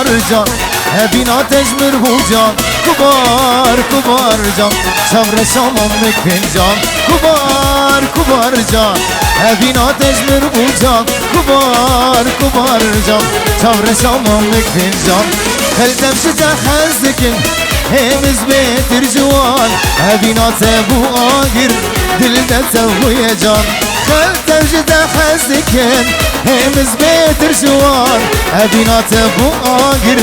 kubar can Hebina tecmir bu can kubar can Çavre şamam mekbin can kubar can Hebina tecmir bu can kubar can Çavre şamam mekbin can Heldem şite hazdikin Hemiz betir civan Hebina tebu agir Dilde tevuye can Heldem şite hazdikin Hemiz betir civan Hebina tebu agir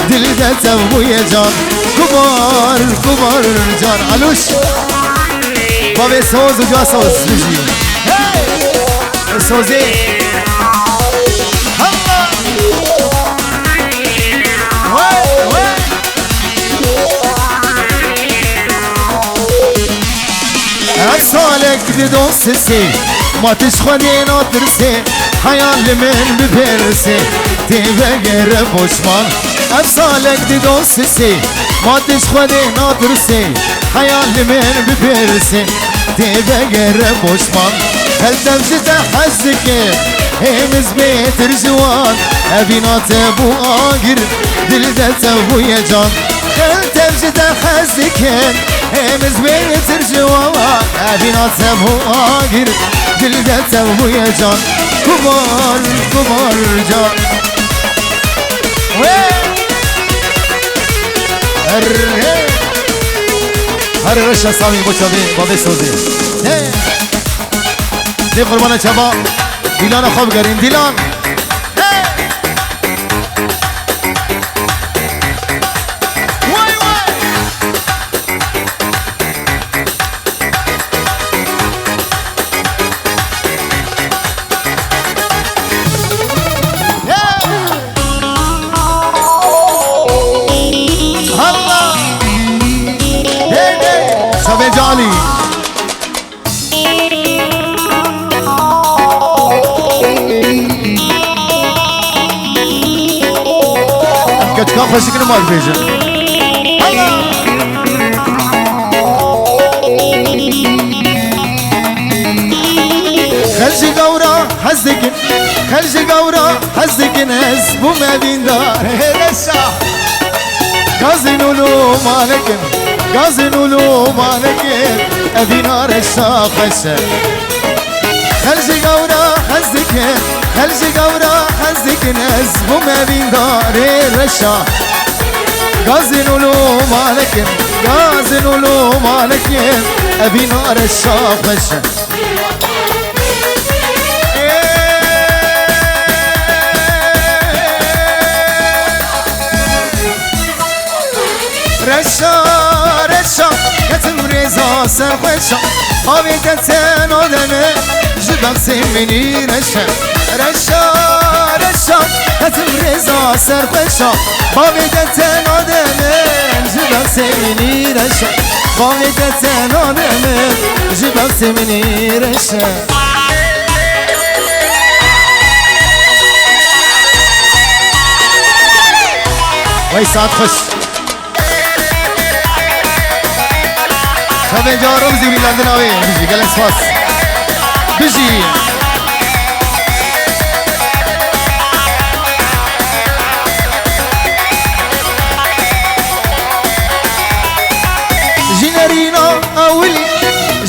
Dilde tevuye can Kubar can Aluş Babe soz uca soz Hey Sozi Allah Salek di dostsi Ma tişkhadin atırsi Hayalimin bibersi Teve gere boşman Salek di dostsi Ma tişkhadin atırsi Hayalimin bibersi Teve gere boşman Heldem jite hazdiki Hemiz betir civan Evina tebu agir Dilde tevuye can Heldem jite hazdikin Hemiz betir civan Evina tebu agir Dilde tevuye can Kubar can Her reşa sami bu çabi Babe sozi Ne kurbanı çaba Dilan'a خواب گرین دیلان شبه جالی Kaçkan faşıkını mı akbayacağım? Khalji gavra hazdikin Khalji gavra hazdikin Ez bu mevindar Hereşa Gazin ulu malekin Gazin ulu malekin Evina reşa khaşa Khalji gavra hazdikin Khalji gavra hazdikin Ez bu mevindar Hereşa Gazin ulu malekin Gazin ulu malekin Evina reşa khaşa Reşa Yetim reza serhoşa Avideten odeme Jibak semini reşa Reşa Yetim reza serhoşa Avideten odeme Jibak semini reşa Avideten odeme Jibak semini reşa Vay saat hoş شبه جارم زیبی لندن آوی بجی گلن سواس بجی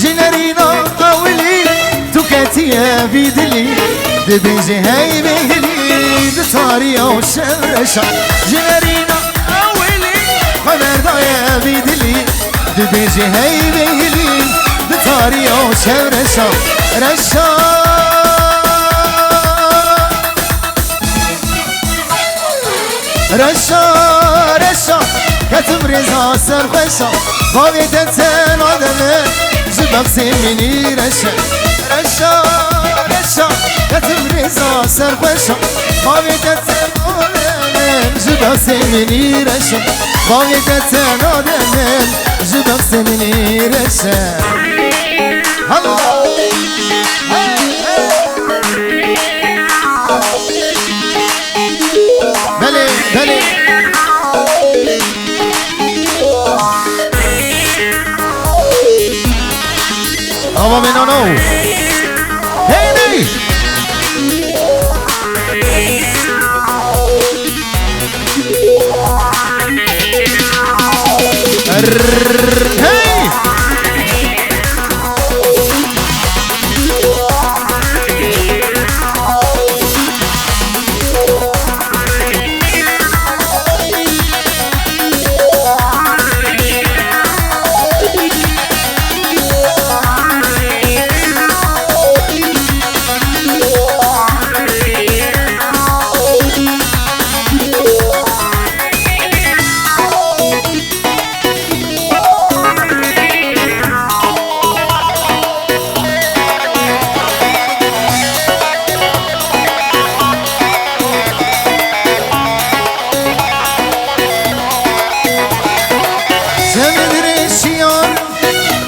جنرینا اولی تو کتیه بیدلی دبیجی هی بهلی دتاریا و شرشا جنرینا اولی خبردای بیدلی Dibeci heybeyli Dıtariyo şevreşa Reşa Reşa Ketim reza serhoşa Kaviyeten ademe Zibak semini reşa Reşa Ketim reza serhoşa Kaviyeten ademe Zibak semini reşa Kaviyeten ademe Zibak semini reşa Allah Beli Ama ben onu Hey hey Hey!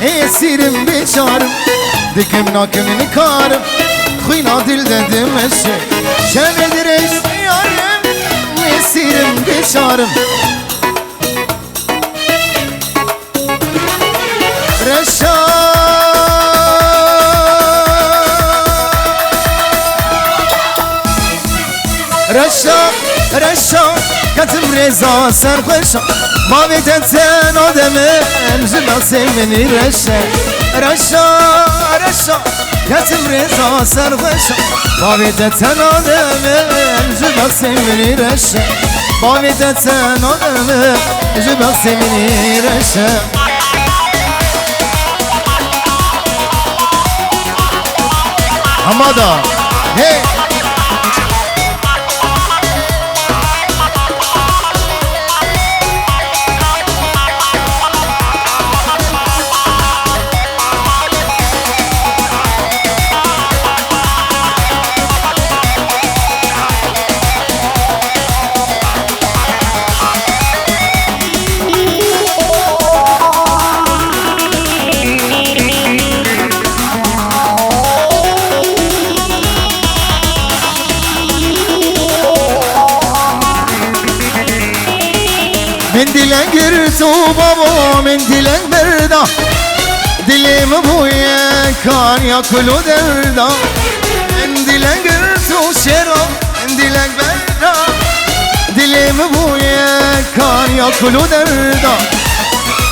Esirim beçarım Dikim nakimini karım Kıyna dil dedim eşe Şenedir eşyarım Esirim beçarım Reşa Reşa Reşa Katım reza serpeşa Mavi teten ademim Zübel sevmeni reşe Reşa Reşa Katım reza serpeşa Mavi teten ademim Zübel sevmeni reşe Mavi teten ademim Zübel sevmeni reşe Hamada Hey Mendilen girtu baba mendilen berda Dilimi bu yekan yakulu derda Mendilen girtu şera mendilen berda Dilimi bu yekan yakulu derda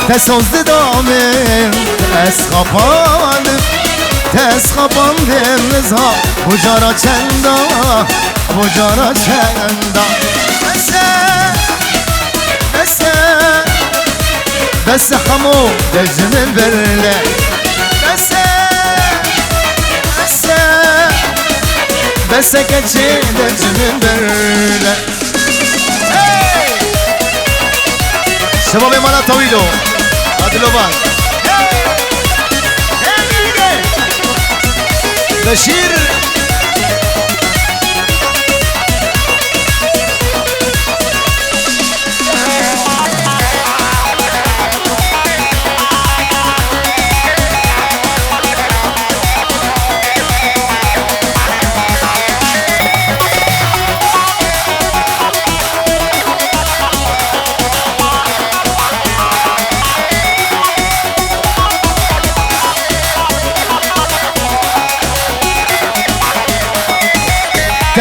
Tesozdu damim tes kapandım Tes kapandım nizha Bucara çenda Bucara çenda بس حمو دجم البرلة بس كتشي دجم البرلة شباب مالا طويلو عدلو بان بشير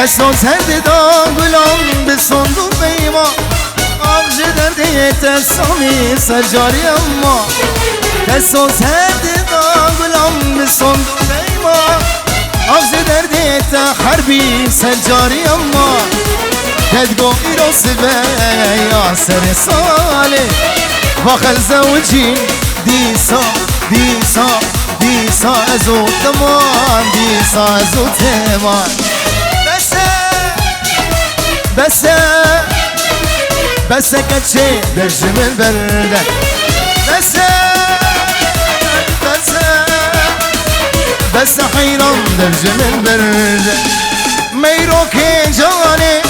Teslo serdi da gulam bir sondu beyma Avcı derdi yeter sami sercari amma Teslo serdi da gulam bir sondu beyma Avcı derdi yeter harbi sercari amma Tedgo irosi beya seri sali Vakal zavcin disa disa disa ezo teman disa ezo teman بس كتشي درجم البردة بس حيران درجم البردة ميرو كيجاني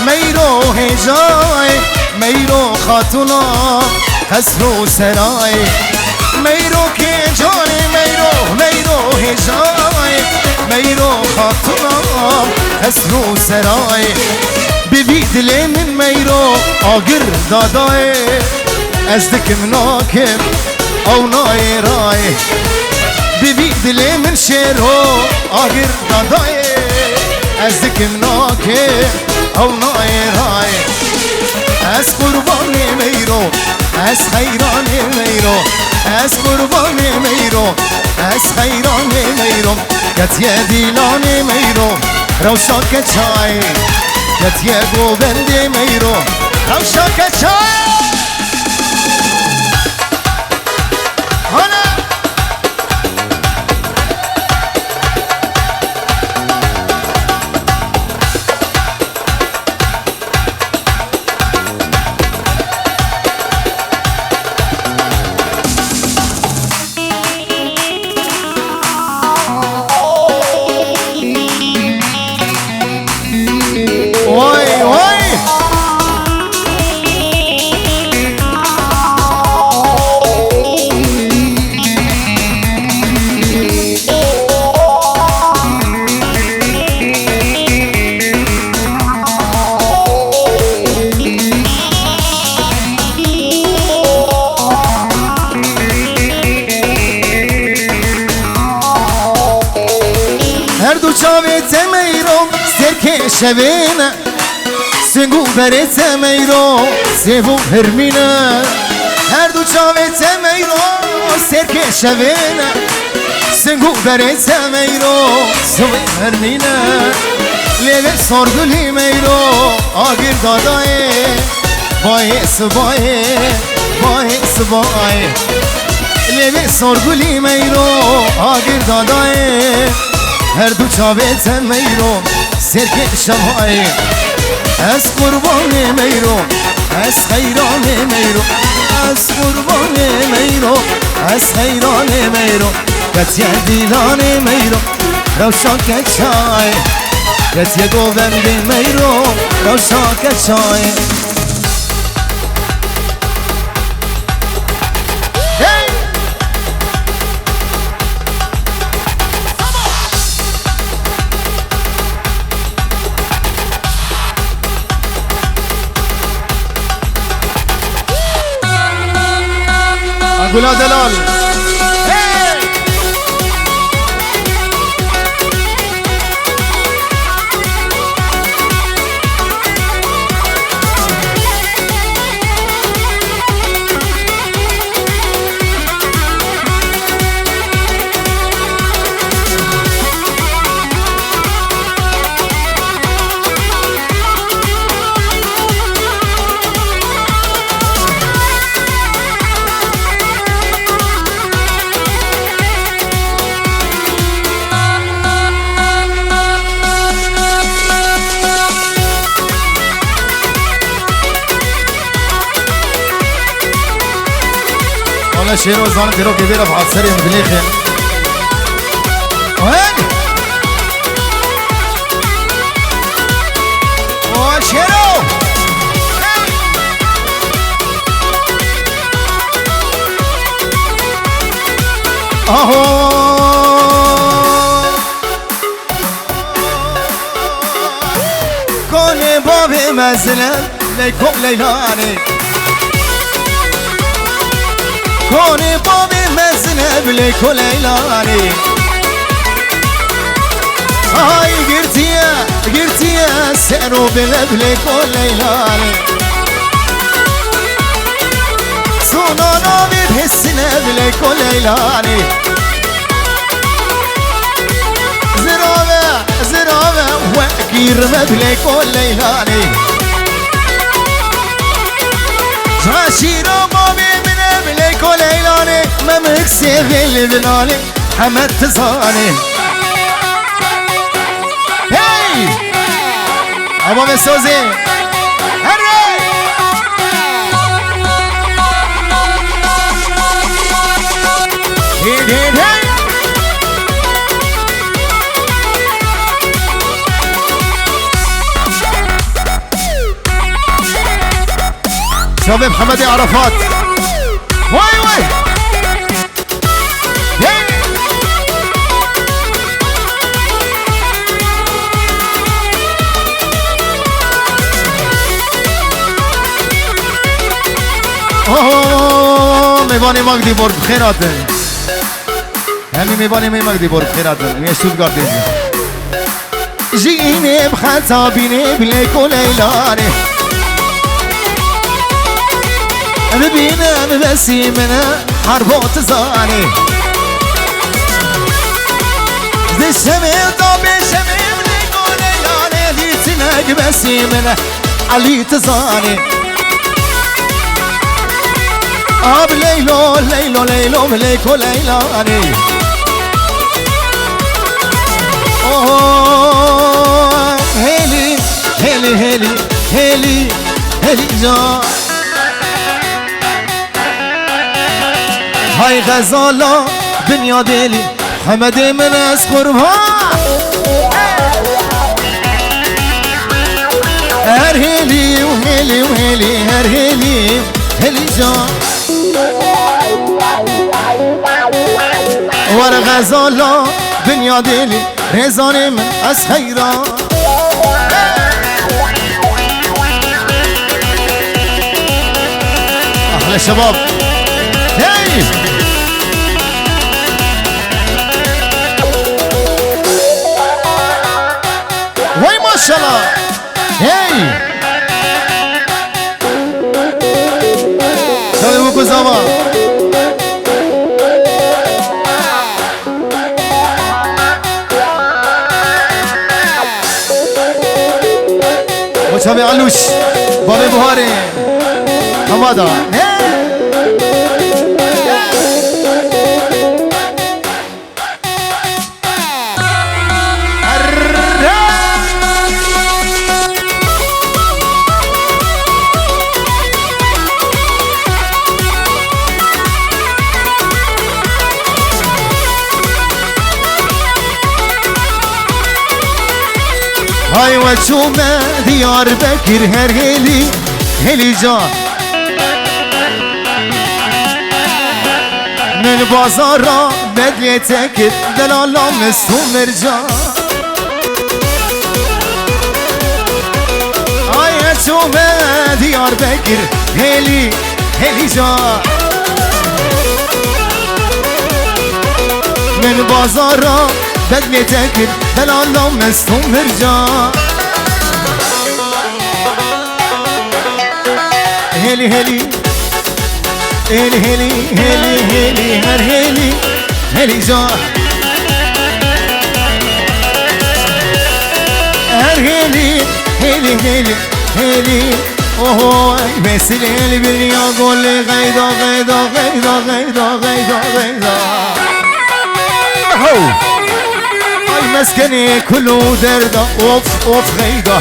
ميرو هجاي ميرو خاتونا خسرو سراي ميرو كيجاني ميرو هجاي ميرو خاتونا خسرو سراي ببی دلی من میرو آگر دادای از دکم ناکم او نای رای ببی دلی من شیرو آگر دادای از دکم ناکم او نای رای از قربان میرو از خیران میرو از قربان میرو از خیران میرو کتیه دیلان میرو روشا که چای کتیه گوبند میرو روشا که چای شبينا سنقو بريت ميرو سيفو هرمينا هردو شابيت ميرو سيركي شبينا سنقو بريت ميرو سوي هرمينا ليلة صردو لي ميرو آقر داداي باي سباي باي سباي ليلة صردو لي ميرو آقر داداي هردو شابيت ميرو سرك شبای از قربان میرو از خیران میرو از قربان میرو از خیران میرو کتیه دیلان میرو روشا که چای کتیه گوبند میرو روشا که چای گلا دلال شيرو زان تيرو كبيرة في عصري مدليخي وين وشيرو اهو كوني بابي مزلل ليكم ليلاني كوني بابي مزنب لك وليلاني هاي قرتيا سعرو بلبلك وليلاني صنانا بحسنب لك وليلاني زرابة وكير مبلك وليلاني عشيرو بابي ليك وليلاني ما مكسي في اللبناني حمد تزاني هاي ابو مسوزي هري هيد هيد هاي شباب محمد عرفات واي واي میبانی مگدی برد بخیراته همین میبانی مگدی برد بخیراته میشه شوتگارد اینجا جینه بخطا بینه بلیک و لیلانه ببینم بسیمنه حربات زانی دشمه دا بشمه بلگونه یانه دیتنک بسیمنه علی تزانی آب لیلو لیلو لیلو ملیکو لیلانی اوه هلی هلی هلی هلی هلی جان های غزالا دنیا دلی حمد من از قربان هر هلی و هلی و هلی هر هلی هلی جان ور غزالا دنیا دلی رزان من از خیران احلى شباب هی وای ماشاءالله هی شاید بکن زمان مچه علوش بابی بهاری حمادا های و چومه دیار بکر هر هلی هلی جان من بازار را بدلی تکر دلالام سومر جان های و چومه دیار بکر هلی هلی جان من بازار را بدلی تکر دلالام سومر جان هلی هلی هلی هلی هلی هلی هر هلی هلی جان هر هلی هلی هلی هلی اوه مثل البریا قول غيدا غيدا غيدا غيدا غيدا غيدا هو اي مسكني كله دردا اوف اوف غيدا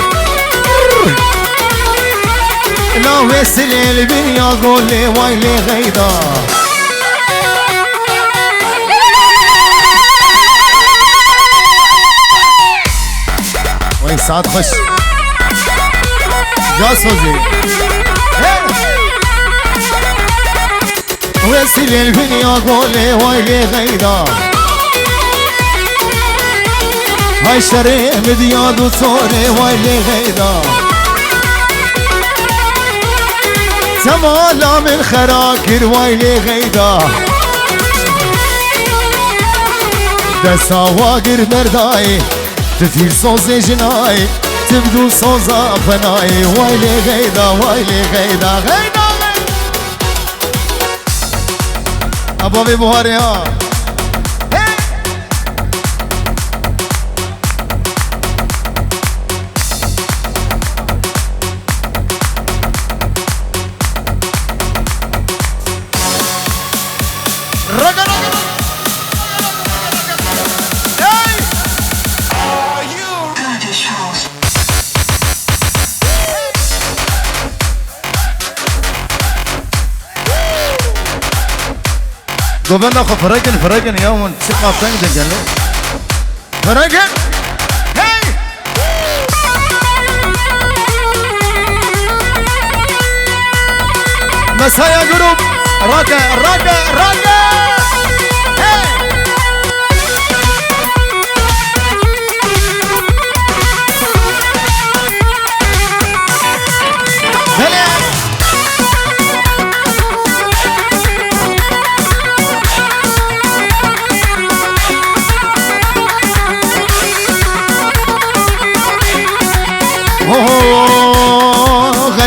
لا وصل البنيا قول لي ويلي غيدا وين سعد خش جاسوزي وصل البنيا قول لي ويلي غيدا هاي شري مدياد وصوري ويلي غيدا زمالا من خراكر ويلي غيدا دستا واقر برداي تثير صوز جناي تبدو صوزا فناي ويلي غيدا ويلي غيدا غيدا ابوابي بوهاريا قبلنا خو فرقن يوم ثقة تنقل فرقن هاي مسايا قلوب راقة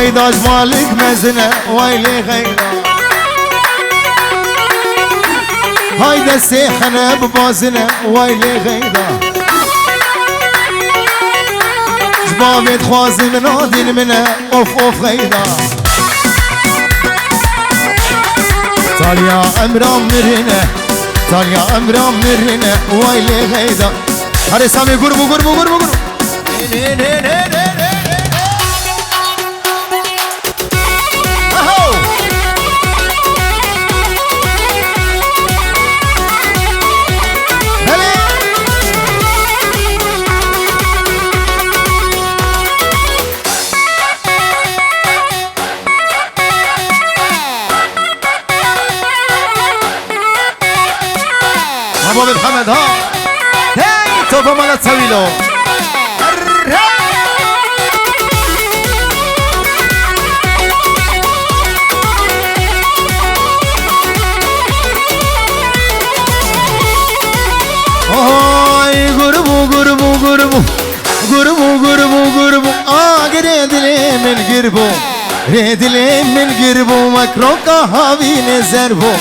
هيداش مالك مزنة ويلي غيدا هيدا السيحنا ببازنة ويلي غيدا جبابي تخوازي من عادين منه اوف اوف غيدا تاليا امرام مرهنة تاليا امرام مرهنة ويلي غيدا هري سامي قربو قربو قربو قربو ابو محمد ها هاي توبه مالا تسوي له هاي قربو قربو قربو قربو قربو قربو قريد لي من قربو ريد لي من قربو مكرو كهابي نزربو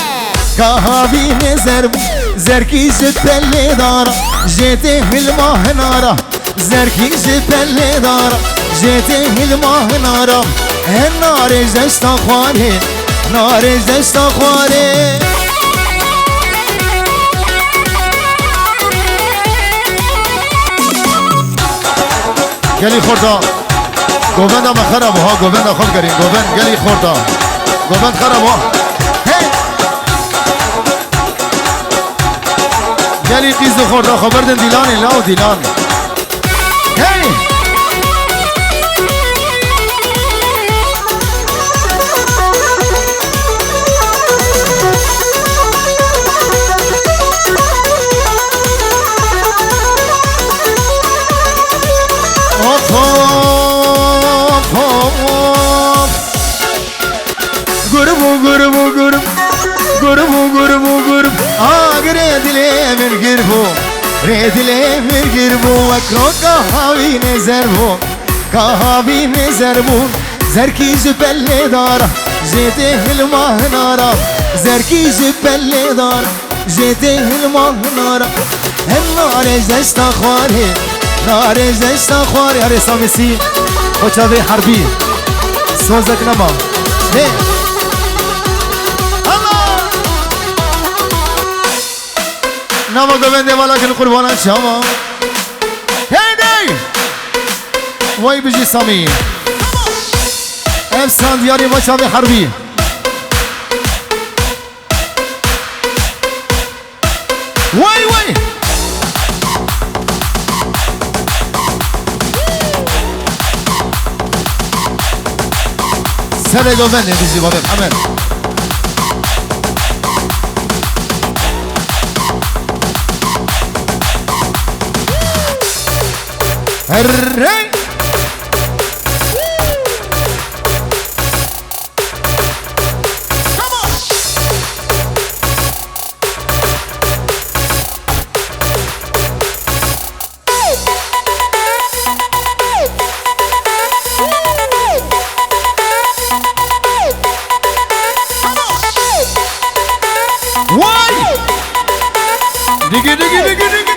كهابي نزربو زركي جبل دارا جيته الماه نارا زركي جبل دارا جيته الماه نارا النار جشت خواري نار جشت خواري قالي خوردا گوبند ما خرابو ها گوبند خوب کرین گوبند قالي خوردا گوبند خرابو قالي قيز خوردا خبردن ديلان لا ديلان هاي قربو قربو قرب قربو قربو قرب قريد لي من قربو ريد لي من قربو وكرو كهابي نزربو كهابي نزربو زركي جبل دارا جيته الماه نارا زركي جبل دارا جيته الماه نارا النار جشت خواري نار جشت خواري هري سامسي وچاوي حربي سوزك نما ليه نما گوینده والا کن قربانان شما هیدی وای بجی سامی افسان دیاری بچه به حربی وای وای سر گوینده بجی بابه محمد الري واي دقي دقي دقي دقي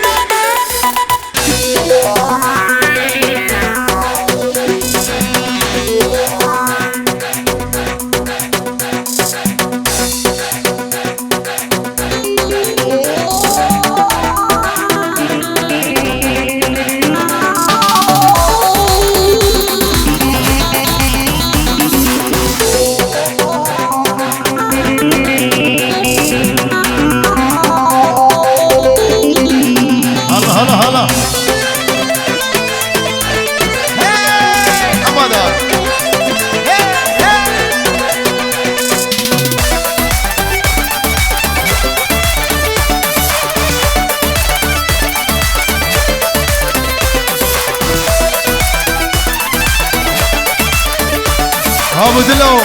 هابدلو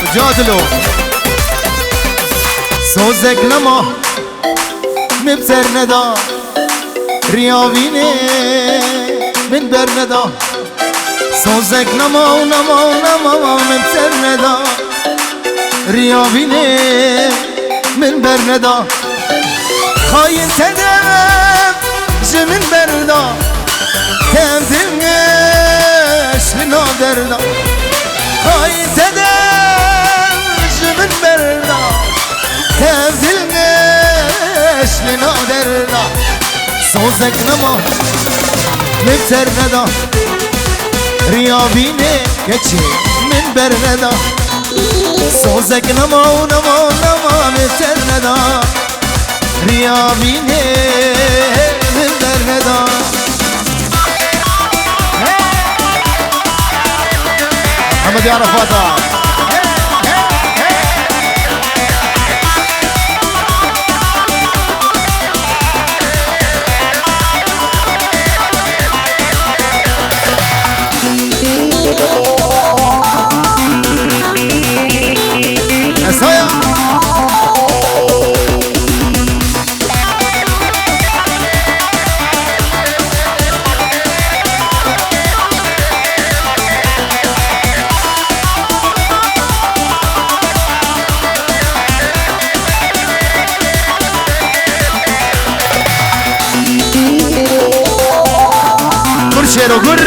وجادلو سوزك نما مبتر ندا رياويني من برندا سوزك نما ونما ونما من ترندا ريابيني من برندا خاين تدم جمن بردا تمدمش لنا دردا خاين تدم جمن بردا تمدمش لنا دردا سوزك نما من ترندا ريابيني كتشي من برندا سوزك نما ونما ونما من ترندا ريابيني من برندا محمد يا عرفاتا اسايا شيرو قر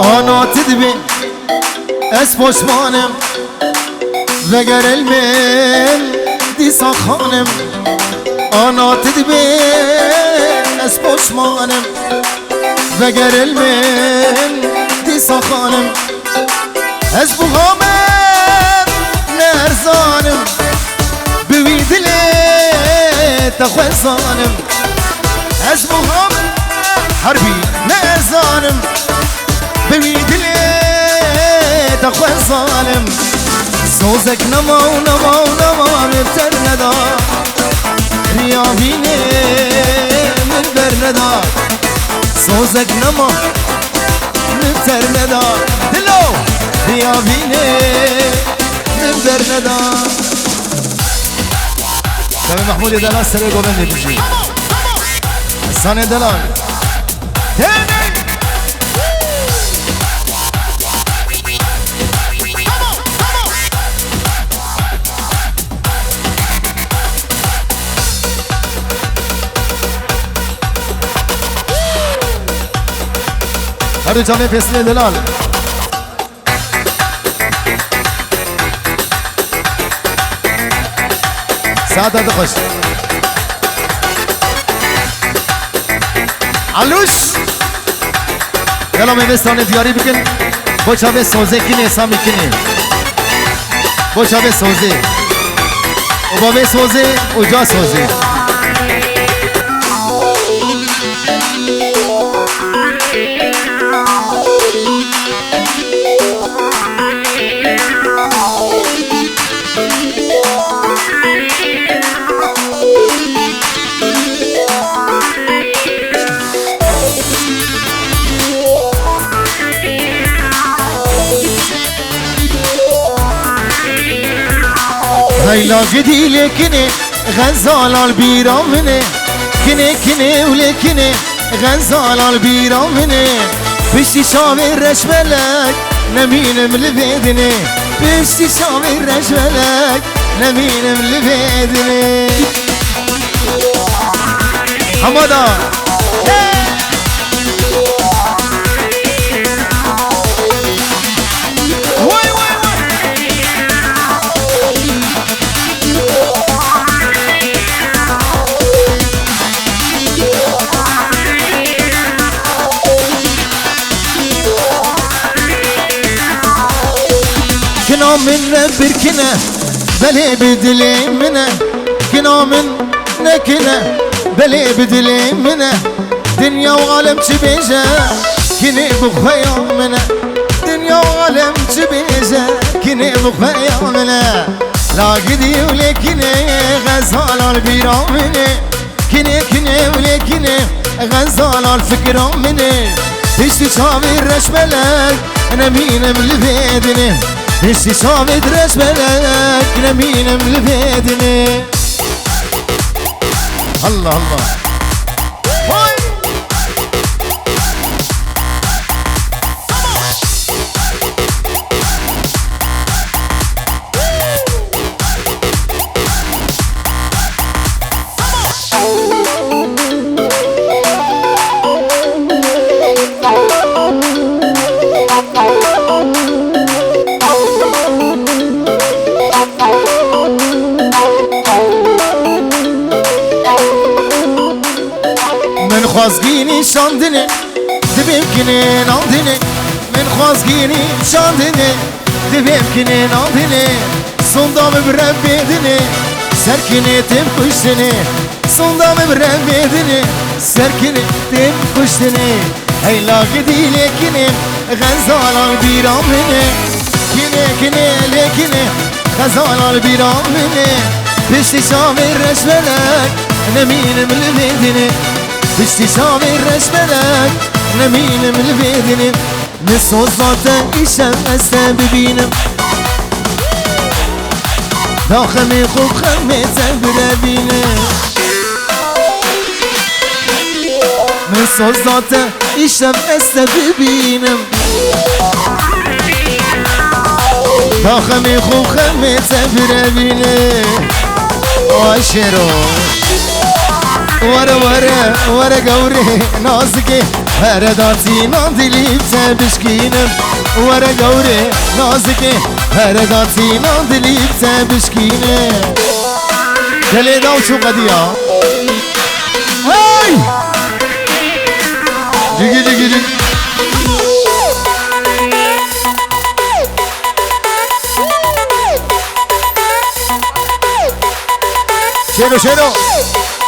انا تدبي اسفوش مانم وگر المن ديسا خانم انا تدبي اسفوش مانم وگر المن ديسا خانم از بغامم نرزانم بوی دلی تخوزانم از بغامم حربی نرزانم بوی دلی تخوزانم سوزك نما ونما ونما مبتر ندا ريابيني من برندا سوزك نما مبتر ندا دلو ريابيني من برندا سامي محمود دلال سري قومن نتيجي حسان دلال هر جامعه پیسلی دلال سعادت خوش علوش یلا میمستان دیاری بکن با چاوه سوزه کنه سامی کنه با چاوه سوزه و با به سوزه و جا سوزه هيلا قدي لكني غزال البيرة مني كني كني ولكني غزال البيرة مني بشتي شامي الرشملك نمين ملفيدني بشتي شامي الرشملك نمين ملفيدني حمادا كنا من بركنا بلي بدلي منا كنا من نكنا بلي بدلي منا دنيا وعالم تبيجا كني بخيا منا دنيا وعالم تبيجا كني بخيا منا لا قدي ولكني غزال البيرا مني كني كني ولكني غزال الفكرة مني هشتي شامي الرشملك انا مين ملفيدني پشتی شاوید رش بلک نمینم لبیدنه الله الله وای من خوازگینی شاندنه دبیم کنه ناندنه من خوازگینی شاندنه دبیم کنه ناندنه صندام برم بیدنه سرکنه تم کشتنه صندام برم بیدنه سرکنه تم کشتنه هیلاقی دیله کنه غزالان بیرام منه کنه کنه لیکنه غزالان بیرام منه پشتی شام رشبلک نمینم لبیدنه پشتی شام رشبلک نمینم لبیدنه نسوز ذاته ایشم استه ببینم داخمی خوب خمیته بربینه نسوز ذاته ایشم استه ببینم داخمی خوب خمیته بربینه آی شیرو وره وره وره گوره نازکه هر داتی نان دلیبته بشکینم وره گوره نازکه هر داتی نان دلیبته بشکینه دلی داو چو قدیا هی جگی جگی جگی شیرو شیرو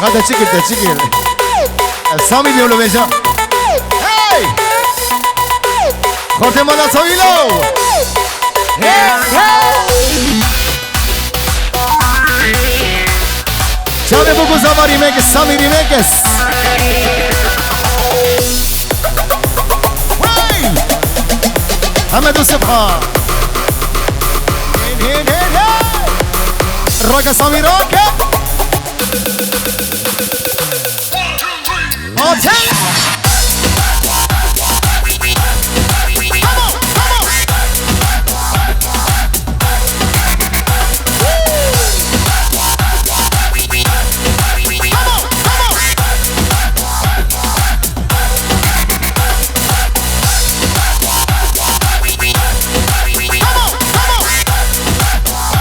هذا تشكل ده تشكل سامي بيقولوا بيجا هاي خورتي مالا طويلو شامي بوكو زاما ريميكس سامي ريميكس حمد وسبحان راكا سامي راكا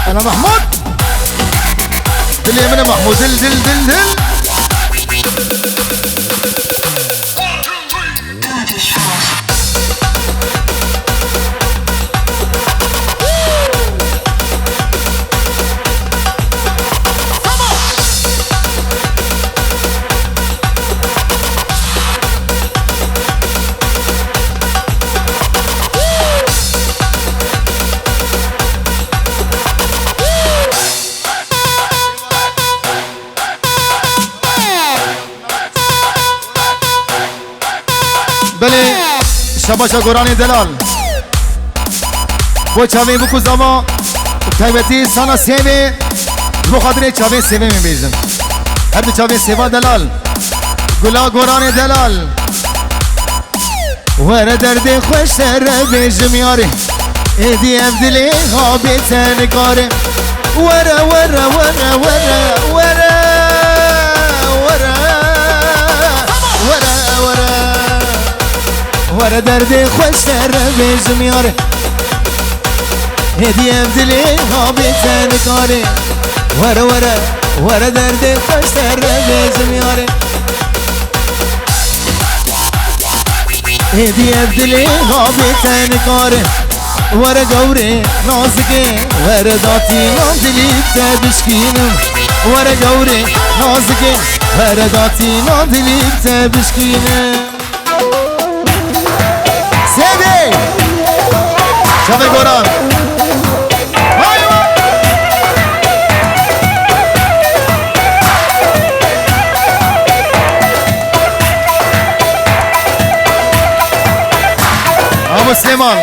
أنا محمود دل يمنا محمود دل دل دل دل بله شباشا گورانی دلال و چاوی بکو زما تایبتی سانا سیوه بخاطر چاوی سیوه می بیزم هر دو چاوی سیوه دلال گلا گورانی دلال وره درد خوش سر بیجم یاره ایدی افدلی ها بیتن کاره وره وره وره وره وره وره درد خوش سر بیزم یاره هدی افدلی ها بیتن کاره وره وره وره درد خوش سر بیزم یاره هدی افدلی ها بیتن کاره وره گوره نازکه وره داتی نام دلیبته بشکینم وره گوره نازکه وره داتی نام دلیبته بشکینم سیدی شبه گوران ابو سلیمان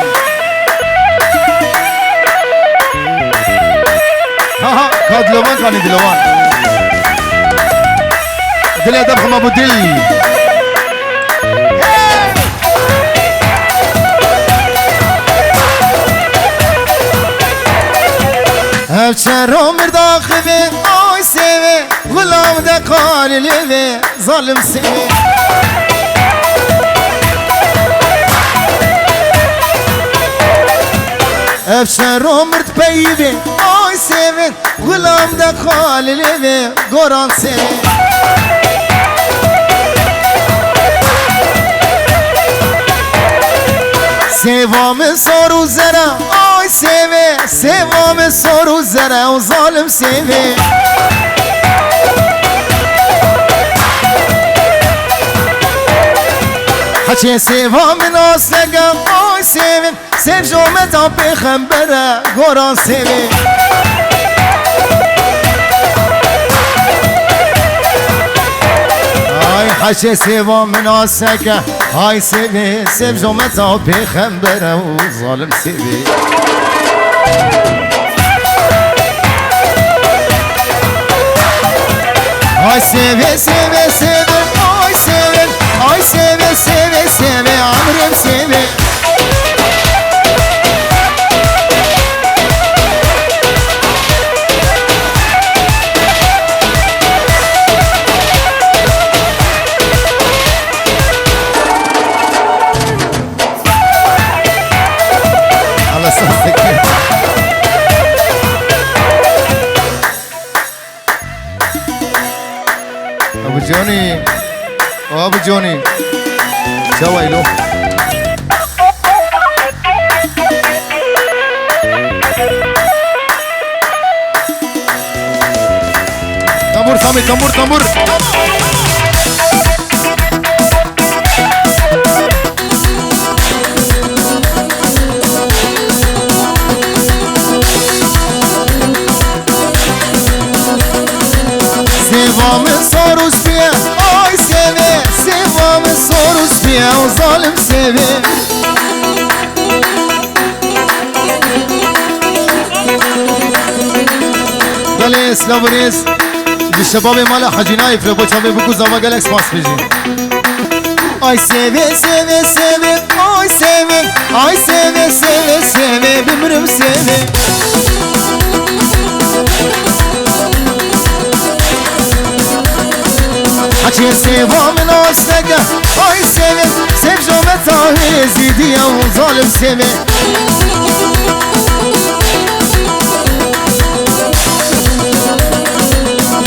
كاد لوان كان دلوان دل ادب هم ابو دل هفشرو مرداخبه آي سوه غلام ده قال لوه ظالم سوه هفشرو مرد بيبه آي سوه غلام ده قال لوه قران سوه سوام سارو زره آی سوه سوام سارو زره و ظالم سوه حچه سوام ناس لگم آی سوه سو جامتا پیغمبره گران سوه حچه سوا مناسکه های سوی سو جامتا پیغمبره و ظالم سوی های سوی سوی سوی های سوی های سوی سوی سوی عمرم سوی ابو جوني ابو جوني سوي له تنبور سامي تنبور تنبور سوام ساروس بيه آي سوي سوام ساروس بيه و ظالم سوي دليس لابريس الشباب مال حاجي نايف لو بوچا بكو زما جالكس باس بيجي آي سوي سوي سوي آي سوي آي سوي سوي سوي بمرم سوي حچه سوا مناسکه آی سوه سف جامتا هزیدی و ظالم سوه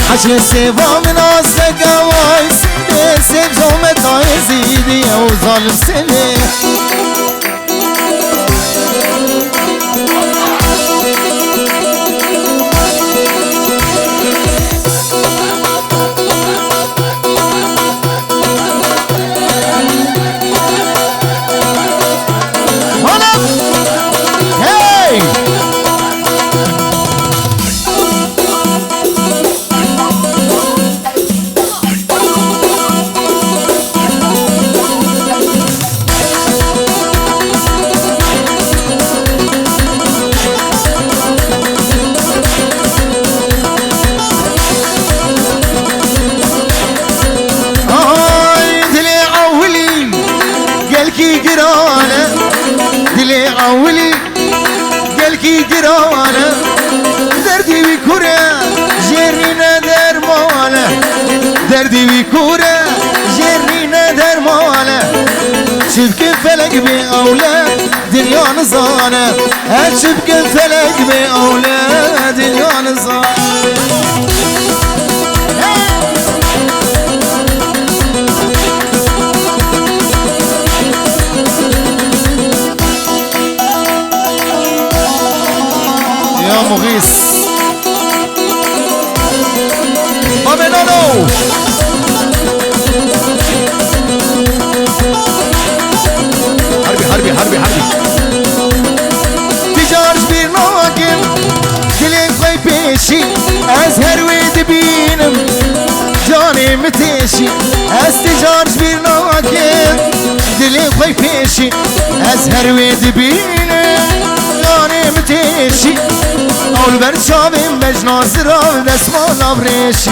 حچه سوا مناسکه آی سوه سف جامتا هزیدی و ظالم سوه دلي عولي قلكي قرانا دردي بكورة جرينا درمانة دردي بكورة جرينا درمانة شبك فلك بأولاد دنيا نصانة شبك فلك بأولاد دنيا نصانة يا مغيث بابا نونو حربي حربي حربي حربي تجارش بير نواكم دلين خوي بيشي ازهر ويد بينم جاني متيشي از تجارش بير نواكم دلين خوي بيشي ازهر ويد بينم جاني متيشي آول برچاویم بجناز را دستمال آبریشی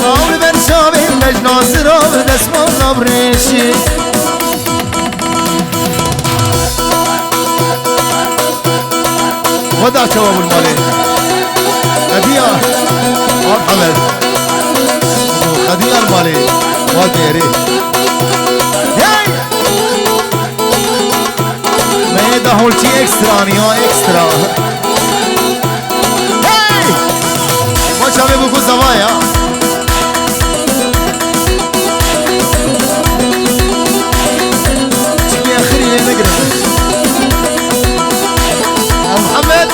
آول برچاویم بجناز را دستمال آبریشی ودا شباب المالي خديار واد حمد خديار مالي واد ديري ما يدهول شي اكسترا نيا اكسترا هاي ما شابه بكو زوايا شكي اخري نقرب محمد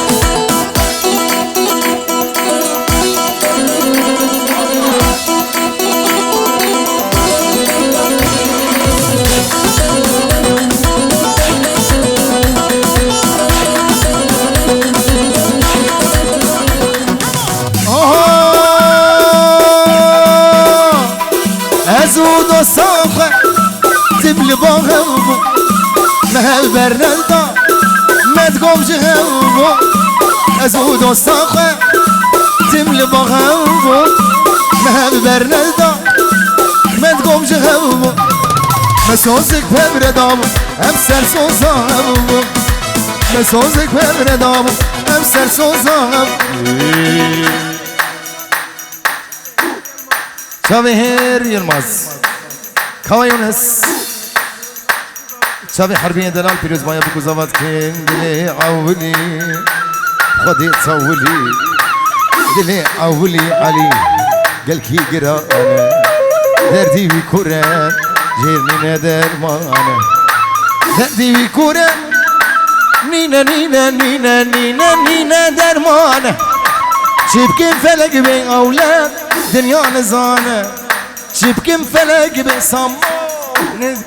ازود وصاخه تبلي بغم مهل برنالدا ما تقومش غنبو ازود وصاخه تملي بغنبو مهل برنالدا ما تقومش غنبو ما سوزك ببردامو امسر سوزامو ما سوزك ببردامو امسر سوزامو شابهر يلمز كوا يونس شابه حربية دلال بيروز بايا بكو زوات كين دلي عولي خدي تصولي دلي عولي علي قال كي قرانا دردي بكوران جيرني نادر مانا دردي بكوران نينا نينا نينا نينا نينا درمانا شبكي فلق بين أولاد دنيا نزانة شبكي فلق بين صمون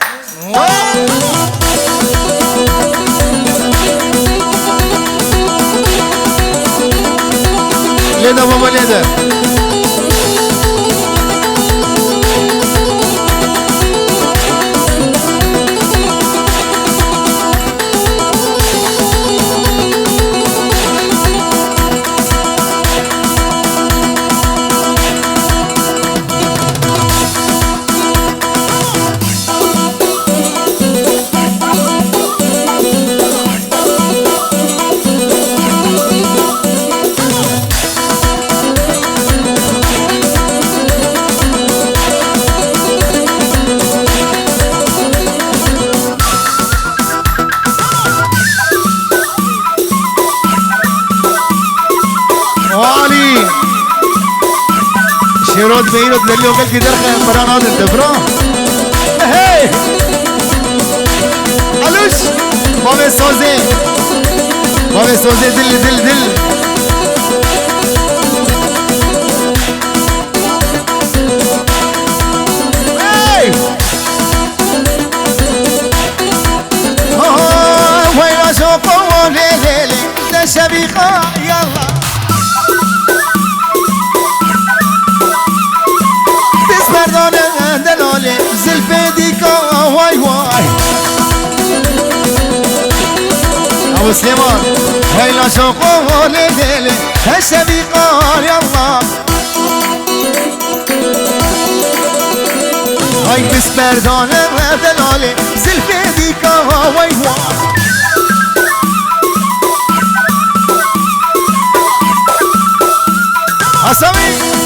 ليدا بابا ليدا شيرود بيرود للي وقال في درخة برانات الدفرة هاي علوش بابي سوزي بابي سوزي دل دل دل هاي وين اشوفه ليلي ده شبيخة يلا مردانه دلاله زلفه دیکا وای وای ابو سلیمان هیلا شوقو لیله هشبی قال یالله های بس مردانه دلاله زلفه دیکا وای وای حسامی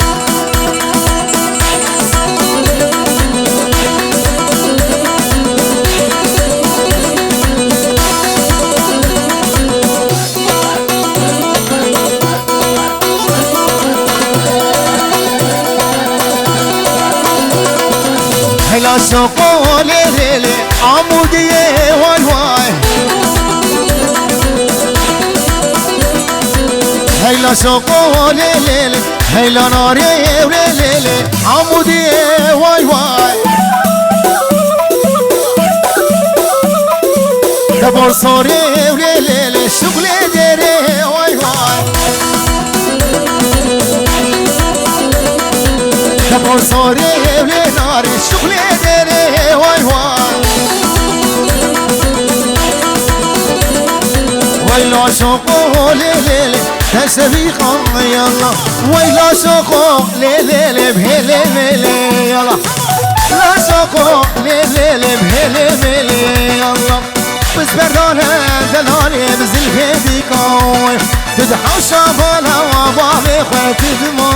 هلا شوقو ليلي عمودية واي واي هلا شوقو ليلي هلا ناري وليلي عمودية واي واي دبر صوري وليلي شغلي ديري واي واي دبر صوري وليلي ناري شغلي ديري واي واي ويلو شوقو ليلي تشريقا يلا ويلا شوقو ليلي بهيلي ميلي يلا لا شوقو ليلي بهيلي ميلي يلا بس بردانه دلالي بزلفي ديكوي تدحو شافانا وبابي خواتي بمو